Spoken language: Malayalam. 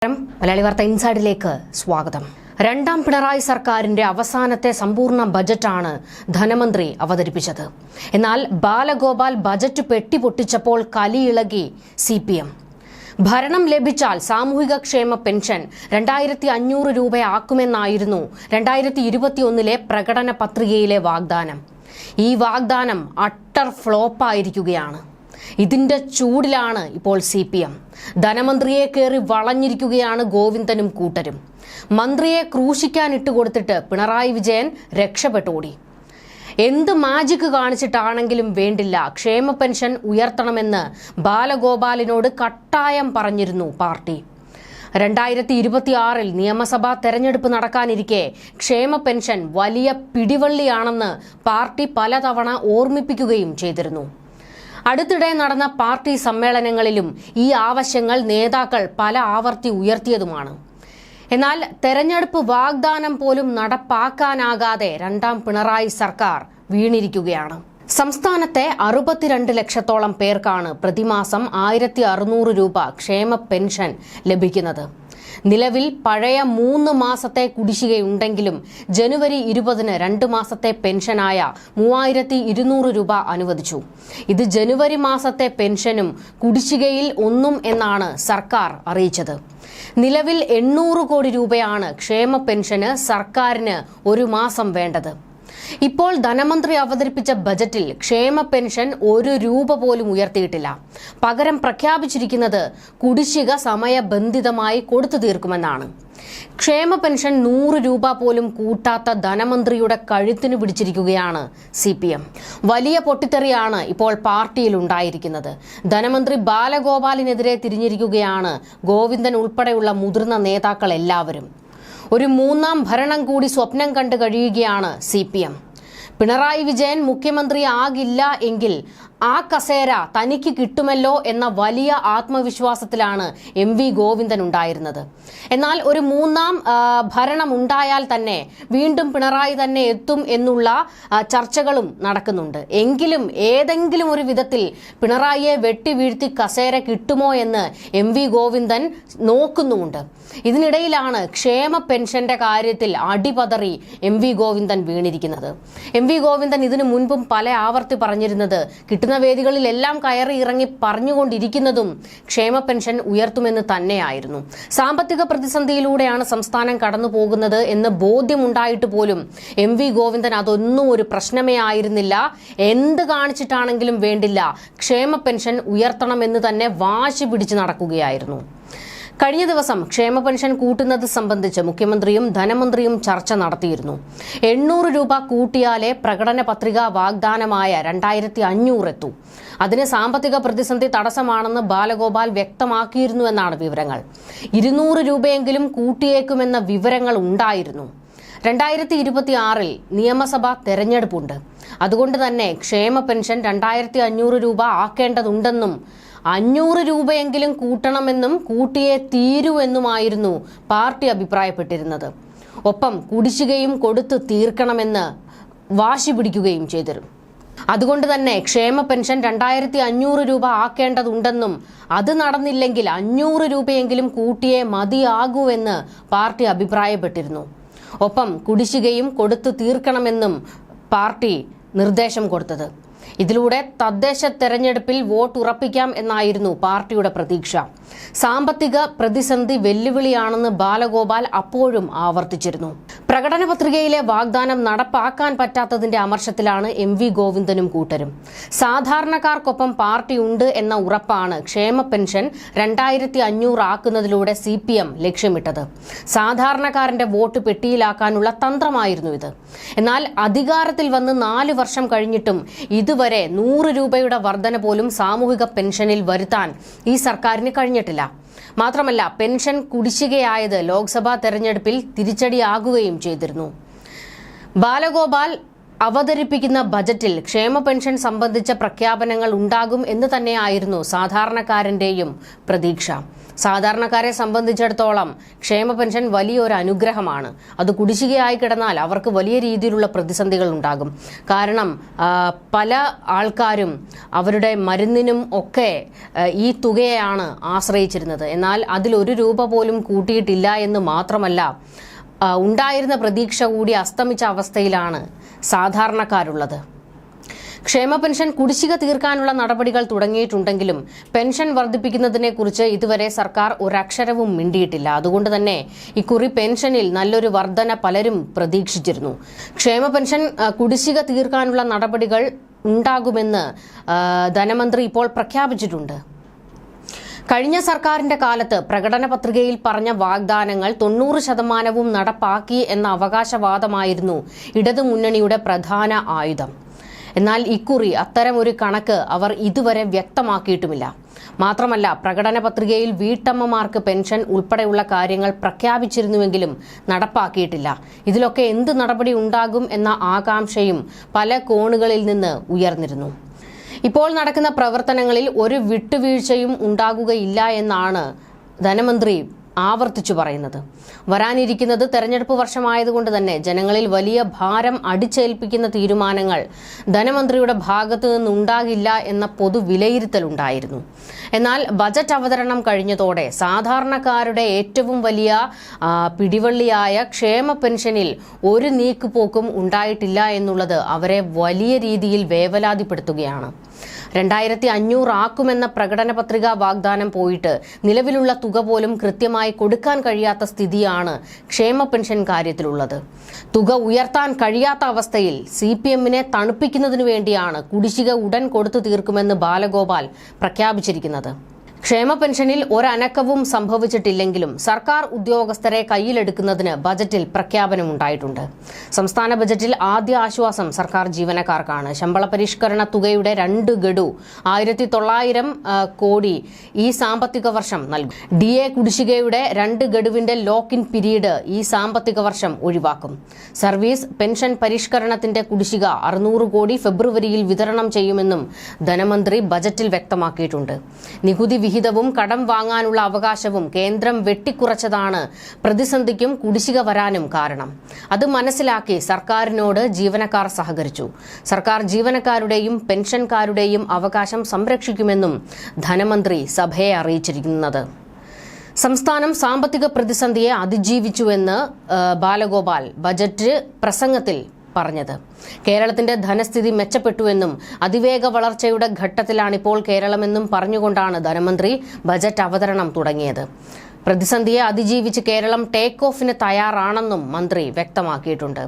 മലയാളി വാർത്ത ഇൻസൈഡിലേക്ക് സ്വാഗതം. രണ്ടാം പിണറായി സർക്കാരിന്റെ അവസാനത്തെ സമ്പൂർണ്ണ ബജറ്റാണ് ധനമന്ത്രി അവതരിപ്പിച്ചത്. എന്നാൽ ബാലഗോപാൽ ബജറ്റ് പെട്ടിപൊട്ടിച്ചപ്പോൾ കലിയിളകി CPM. ഭരണം ലഭിച്ചാൽ സാമൂഹിക ക്ഷേമ പെൻഷൻ 2500 രൂപയാക്കുമെന്നായിരുന്നു 2021 പ്രകടന പത്രികയിലെ വാഗ്ദാനം. ഈ വാഗ്ദാനം അട്ടർ ഫ്ലോപ്പായിരിക്കുകയാണ്. ഇതിന്റെ ചൂടിലാണ് ഇപ്പോൾ CPM. ധനമന്ത്രിയെ കയറി വളഞ്ഞിരിക്കുകയാണ് ഗോവിന്ദനും കൂട്ടരും. മന്ത്രിയെ ക്രൂശിക്കാൻ ഇട്ടുകൊടുത്തിട്ട് പിണറായി വിജയൻ രക്ഷപ്പെട്ടോടി. എന്ത് മാജിക് കാണിച്ചിട്ടാണെങ്കിലും വേണ്ടില്ല, ക്ഷേമ പെൻഷൻ ഉയർത്തണമെന്ന് ബാലഗോപാലിനോട് കട്ടായം പറഞ്ഞിരുന്നു പാർട്ടി. 2026 നിയമസഭാ തെരഞ്ഞെടുപ്പ് നടക്കാനിരിക്കെ ക്ഷേമ പെൻഷൻ വലിയ പിടിവള്ളിയാണെന്ന് പാർട്ടി പലതവണ ഓർമ്മിപ്പിക്കുകയും ചെയ്തിരുന്നു. അടുത്തിടെ നടന്ന പാർട്ടി സമ്മേളനങ്ങളിലും ഈ ആവശ്യങ്ങൾ നേതാക്കൾ പല ആവർത്തി ഉയർത്തിയതുമാണ്. എന്നാൽ തെരഞ്ഞെടുപ്പ് വാഗ്ദാനം പോലും നടപ്പാക്കാനാകാതെ രണ്ടാം പിണറായി സർക്കാർ വീണിരിക്കുകയാണ്. സംസ്ഥാനത്തെ 62 ലക്ഷത്തോളം പേർക്കാണ് പ്രതിമാസം 1600 രൂപ ക്ഷേമ പെൻഷൻ ലഭിക്കുന്നത്. നിലവിൽ പഴയ 3 മാസത്തെ കുടിശ്ശികയുണ്ടെങ്കിലും ജനുവരി 20 2 മാസത്തെ പെൻഷനായ 3200 രൂപ അനുവദിച്ചു. ഇത് ജനുവരി മാസത്തെ പെൻഷനും കുടിശ്ശികയിൽ ഒന്നും എന്നാണ് സർക്കാർ അറിയിച്ചത്. നിലവിൽ 800 കോടി രൂപയാണ് ക്ഷേമ പെൻഷന് സർക്കാരിന് ഒരു മാസം വേണ്ടത്. ഇപ്പോൾ ധനമന്ത്രി അവതരിപ്പിച്ച ബജറ്റിൽ ക്ഷേമ പെൻഷൻ 1 രൂപ പോലും ഉയർത്തിയിട്ടില്ല. പകരം പ്രഖ്യാപിച്ചിരിക്കുന്നത് കുടിശ്ശിക സമയബന്ധിതമായി കൊടുത്തു തീർക്കുമെന്നാണ്. ക്ഷേമ പെൻഷൻ 100 രൂപ പോലും കൂട്ടാത്ത ധനമന്ത്രിയുടെ കഴുത്തിന് പിടിച്ചിരിക്കുകയാണ് CPM. വലിയ പൊട്ടിത്തെറിയാണ് ഇപ്പോൾ പാർട്ടിയിൽ ഉണ്ടായിരിക്കുന്നത്. ധനമന്ത്രി ബാലഗോപാലിനെതിരെ തിരിഞ്ഞിരിക്കുകയാണ് ഗോവിന്ദൻ ഉൾപ്പെടെയുള്ള മുതിർന്ന നേതാക്കൾ എല്ലാവരും. ഒരു 3ാം ഭരണം കൂടി സ്വപ്നം കണ്ടു കഴിയുകയാണ് CPM. പിണറായി വിജയൻ മുഖ്യമന്ത്രി ആകില്ല എങ്കിൽ ആ കസേര തനിക്ക് കിട്ടുമല്ലോ എന്ന വലിയ ആത്മവിശ്വാസത്തിലാണ് MV ഗോവിന്ദൻ ഉണ്ടായിരുന്നത്. എന്നാൽ ഒരു 3ാം ഭരണം ഉണ്ടായാൽ തന്നെ വീണ്ടും പിണറായി തന്നെ എത്തും എന്നുള്ള ചർച്ചകളും നടക്കുന്നുണ്ട്. എങ്കിലും ഏതെങ്കിലും ഒരു വിധത്തിൽ പിണറായിയെ വെട്ടിവീഴ്ത്തി കസേര കിട്ടുമോ എന്ന് MV ഗോവിന്ദൻ നോക്കുന്നുമുണ്ട്. ഇതിനിടയിലാണ് ക്ഷേമ പെൻഷന്റെ കാര്യത്തിൽ അടിപതറി MV ഗോവിന്ദൻ വീണിരിക്കുന്നത്. MV ഗോവിന്ദൻ ഇതിനു മുൻപും പല ആവർത്തി പറഞ്ഞിരുന്നത്, കിട്ടുന്ന വേദികളിലെല്ലാം കയറി ഇറങ്ങി പറഞ്ഞുകൊണ്ടിരിക്കുന്നതും ക്ഷേമ പെൻഷൻ ഉയർത്തുമെന്ന് തന്നെയായിരുന്നു. സാമ്പത്തിക പ്രതിസന്ധിയിലൂടെയാണ് സംസ്ഥാനം കടന്നു പോകുന്നത് എന്ന് ബോധ്യമുണ്ടായിട്ട് പോലും MV ഗോവിന്ദൻ അതൊന്നും ഒരു പ്രശ്നമേ ആയിരുന്നില്ല. എന്ത് കാണിച്ചിട്ടാണെങ്കിലും വേണ്ടില്ല, ക്ഷേമ പെൻഷൻ ഉയർത്തണമെന്ന് തന്നെ വാശി പിടിച്ച് നടക്കുകയായിരുന്നു. കഴിഞ്ഞ ദിവസം ക്ഷേമ പെൻഷൻ കൂട്ടുന്നത് സംബന്ധിച്ച് മുഖ്യമന്ത്രിയും ധനമന്ത്രിയും ചർച്ച നടത്തിയിരുന്നു. 800 രൂപ കൂട്ടിയാലേ പ്രകടന പത്രികാ വാഗ്ദാനമായ 2500 എത്തൂ. അതിന് സാമ്പത്തിക പ്രതിസന്ധി തടസ്സമാണെന്ന് ബാലഗോപാൽ വ്യക്തമാക്കിയിരുന്നുവെന്നാണ് വിവരങ്ങൾ. 200 രൂപയെങ്കിലും കൂട്ടിയേക്കുമെന്ന വിവരങ്ങൾ ഉണ്ടായിരുന്നു. 2026 നിയമസഭാ തെരഞ്ഞെടുപ്പുണ്ട്. അതുകൊണ്ട് തന്നെ ക്ഷേമ പെൻഷൻ 2500 രൂപ ആക്കേണ്ടതുണ്ടെന്നും 500 രൂപയെങ്കിലും കൂട്ടണമെന്നും കൂട്ടിയേ തീരൂ എന്നുമായിരുന്നു പാർട്ടി അഭിപ്രായപ്പെട്ടിരുന്നത്. ഒപ്പം കുടിശ്ശികയും കൊടുത്തു തീർക്കണമെന്ന് വാശി പിടിക്കുകയും ചെയ്തിരുന്നു. അതുകൊണ്ട് തന്നെ ക്ഷേമ പെൻഷൻ 2500 രൂപ ആക്കേണ്ടതുണ്ടെന്നും അത് നടന്നില്ലെങ്കിൽ 500 രൂപയെങ്കിലും കൂട്ടിയേ മതിയാകൂവെന്ന് പാർട്ടി അഭിപ്രായപ്പെട്ടിരുന്നു. ഒപ്പം കുടിശ്ശികയും കൊടുത്തു തീർക്കണമെന്നും പാർട്ടി നിർദ്ദേശം കൊടുത്തത്. ഇതിലൂടെ തദ്ദേശ തെരഞ്ഞെടുപ്പിൽ വോട്ട് ഉറപ്പിക്കാം എന്നായിരുന്നു പാർട്ടിയുടെ പ്രതീക്ഷ. സാമ്പത്തിക പ്രതിസന്ധി വെല്ലുവിളിയാണെന്ന് ബാലഗോപാൽ അപ്പോഴും ആവർത്തിച്ചിരുന്നു. പ്രകടന പത്രികയിലെ വാഗ്ദാനം നടപ്പാക്കാൻ പറ്റാത്തതിന്റെ അമർഷത്തിലാണ് MV ഗോവിന്ദനും കൂട്ടരും. സാധാരണക്കാർക്കൊപ്പം പാർട്ടി ഉണ്ട് എന്ന ഉറപ്പാണ് ക്ഷേമ പെൻഷൻ 2500 ആക്കുന്നതിലൂടെ CPM ലക്ഷ്യമിട്ടത്. സാധാരണക്കാരന്റെ വോട്ട് പെട്ടിയിലാക്കാനുള്ള തന്ത്രമായിരുന്നു ഇത്. എന്നാൽ അധികാരത്തിൽ വന്ന് 4 വർഷം കഴിഞ്ഞിട്ടും ഇതുവരെ 100 രൂപയുടെ വർധന പോലും സാമൂഹിക പെൻഷനിൽ വരുത്താൻ ഈ സർക്കാരിന് കഴിഞ്ഞിട്ടില്ല. മാത്രമല്ല, പെൻഷൻ കുടിശ്ശികയായത് ലോക്സഭാ തെരഞ്ഞെടുപ്പിൽ തിരിച്ചടിയാകുകയും ചെയ്തിരുന്നു. ബാലഗോപാൽ അവതരിപ്പിക്കുന്ന ബജറ്റിൽ ക്ഷേമ പെൻഷൻ സംബന്ധിച്ച പ്രഖ്യാപനങ്ങൾ ഉണ്ടാകും എന്ന് തന്നെയായിരുന്നു സാധാരണക്കാരന്റെയും പ്രതീക്ഷ. സാധാരണക്കാരെ സംബന്ധിച്ചിടത്തോളം ക്ഷേമ പെൻഷൻ വലിയൊരു അനുഗ്രഹമാണ്. അത് കുടിശ്ശികയായി കിടന്നാൽ അവർക്ക് വലിയ രീതിയിലുള്ള പ്രതിസന്ധികൾ ഉണ്ടാകും. കാരണം പല ആൾക്കാരും അവരുടെ മരുന്നിനും ഒക്കെ ഈ തുകയാണ് ആശ്രയിച്ചിരുന്നത്. എന്നാൽ അതിൽ ₹1 പോലും കൂട്ടിയിട്ടില്ല എന്ന് മാത്രമല്ല, ഉണ്ടായിരുന്ന പ്രതീക്ഷ കൂടി അസ്തമിച്ച അവസ്ഥയിലാണ് സാധാരണക്കാരുള്ളത്. ക്ഷേമ പെൻഷൻ കുടിശ്ശിക തീർക്കാനുള്ള നടപടികൾ തുടങ്ങിയിട്ടുണ്ടെങ്കിലും പെൻഷൻ വർദ്ധിപ്പിക്കുന്നതിനെക്കുറിച്ച് ഇതുവരെ സർക്കാർ ഒരക്ഷരവും മിണ്ടിയിട്ടില്ല. അതുകൊണ്ട് തന്നെ ഇക്കുറി പെൻഷനിൽ നല്ലൊരു വർധന പലരും പ്രതീക്ഷിച്ചിരുന്നു. ക്ഷേമ പെൻഷൻ കുടിശ്ശിക തീർക്കാനുള്ള നടപടികൾ ഉണ്ടാകുമെന്ന് ധനമന്ത്രി ഇപ്പോൾ പ്രഖ്യാപിച്ചിട്ടുണ്ട്. കഴിഞ്ഞ സർക്കാരിന്റെ കാലത്ത് പ്രകടന പത്രികയിൽ പറഞ്ഞ വാഗ്ദാനങ്ങൾ 90% നടപ്പാക്കി എന്ന അവകാശവാദമായിരുന്നു ഇടതുമുന്നണിയുടെ പ്രധാന ആയുധം. എന്നാൽ ഇക്കുറി അത്തരം ഒരു കണക്ക് അവർ ഇതുവരെ വ്യക്തമാക്കിയിട്ടുമില്ല. മാത്രമല്ല, പ്രകടന പത്രികയിൽ വീട്ടമ്മമാർക്ക് പെൻഷൻ ഉൾപ്പെടെയുള്ള കാര്യങ്ങൾ പ്രഖ്യാപിച്ചിരുന്നുവെങ്കിലും നടപ്പാക്കിയിട്ടില്ല. ഇതിലൊക്കെ എന്ത് നടപടി ഉണ്ടാകും എന്ന ആകാംക്ഷയും പല കോണുകളിൽ നിന്ന് ഉയർന്നിരുന്നു. ഇപ്പോൾ നടക്കുന്ന പ്രവർത്തനങ്ങളിൽ ഒരു വിട്ടുവീഴ്ചയും ഉണ്ടാകുകയില്ല എന്നാണ് ധനമന്ത്രി ആവർത്തിച്ചു പറയുന്നത്. വരാനിരിക്കുന്നത് തെരഞ്ഞെടുപ്പ് വർഷമായതുകൊണ്ട് തന്നെ ജനങ്ങളിൽ വലിയ ഭാരം അടിച്ചേൽപ്പിക്കുന്ന തീരുമാനങ്ങൾ ധനമന്ത്രിയുടെ ഭാഗത്തു നിന്നുണ്ടാകില്ല എന്ന പൊതു വിലയിരുത്തലുണ്ടായിരുന്നു. എന്നാൽ ബജറ്റ് അവതരണം കഴിഞ്ഞതോടെ സാധാരണക്കാരുടെ ഏറ്റവും വലിയ പിടിവള്ളിയായ ക്ഷേമ പെൻഷനിൽ ഒരു നീക്കുപോക്കും ഉണ്ടായിട്ടില്ല എന്നുള്ളത് അവരെ വലിയ രീതിയിൽ വേവലാതിപ്പെടുത്തുകയാണ്. 2500 ആക്കുമെന്ന പ്രകടന പത്രിക വാഗ്ദാനം പോയിട്ട് നിലവിലുള്ള തുക പോലും കൃത്യമായി കൊടുക്കാൻ കഴിയാത്ത സ്ഥിതിയാണ് ക്ഷേമ പെൻഷൻ കാര്യത്തിലുള്ളത്. തുക ഉയർത്താൻ കഴിയാത്ത അവസ്ഥയിൽ CPM-നെ തണുപ്പിക്കുന്നതിനു വേണ്ടിയാണ് കുടിശ്ശിക ഉടൻ കൊടുത്തു തീർക്കുമെന്ന് ബാലഗോപാൽ പ്രഖ്യാപിച്ചിരിക്കുന്നത്. ക്ഷേമ പെൻഷനിൽ ഒരനക്കവും സംഭവിച്ചിട്ടില്ലെങ്കിലും സർക്കാർ ഉദ്യോഗസ്ഥരെ കയ്യിലെടുക്കുന്നതിന് ബജറ്റിൽ പ്രഖ്യാപനമുണ്ടായിട്ടുണ്ട്. സംസ്ഥാന ബജറ്റിൽ ആദ്യ ആശ്വാസം സർക്കാർ ജീവനക്കാർക്കാണ്. ശമ്പള പരിഷ്കരണ തുകയുടെ 2 ഗഡു 1900 കോടി ഈ സാമ്പത്തിക വർഷം നൽകും. DA കുടിശ്ശികയുടെ 2 ഗഡുവിന്റെ ലോക്ക്-ഇൻ പീരീഡ് ഈ സാമ്പത്തിക വർഷം ഒഴിവാക്കും. സർവീസ് പെൻഷൻ പരിഷ്കരണത്തിന്റെ കുടിശ്ശിക 600 കോടി ഫെബ്രുവരിയിൽ വിതരണം ചെയ്യുമെന്നും ധനമന്ത്രി ബജറ്റിൽ വ്യക്തമാക്കിയിട്ടുണ്ട്. നികുതി വിഹിതവും കടം വാങ്ങാനുള്ള അവകാശവും കേന്ദ്രം വെട്ടിക്കുറച്ചതാണ് പ്രതിസന്ധിക്കും കുടിശ്ശിക വരാനും കാരണം. അത് മനസ്സിലാക്കി സർക്കാരിനോട് ജീവനക്കാർ സഹകരിച്ചു. സർക്കാർ ജീവനക്കാരുടെയും പെൻഷൻകാരുടെയും അവകാശം സംരക്ഷിക്കുമെന്നും ധനമന്ത്രി സഭയെ അറിയിച്ചിരിക്കുന്നത്. സംസ്ഥാനം സാമ്പത്തിക പ്രതിസന്ധിയെ അതിജീവിച്ചുവെന്ന് ബാലഗോപാൽ ബജറ്റ് പ്രസംഗത്തിൽ പറഞ്ഞത്. കേരളത്തിന്റെ ധനസ്ഥിതി മെച്ചപ്പെട്ടുവെന്നും അതിവേഗ വളർച്ചയുടെ ഘട്ടത്തിലാണിപ്പോൾ കേരളമെന്നും പറഞ്ഞുകൊണ്ടാണ് ധനമന്ത്രി ബജറ്റ് അവതരണം തുടങ്ങിയത്. പ്രതിസന്ധിയെ അതിജീവിച്ച് കേരളം ടേക്ക് ഓഫിന് തയ്യാറാണെന്നും മന്ത്രി വ്യക്തമാക്കിയിട്ടുണ്ട്.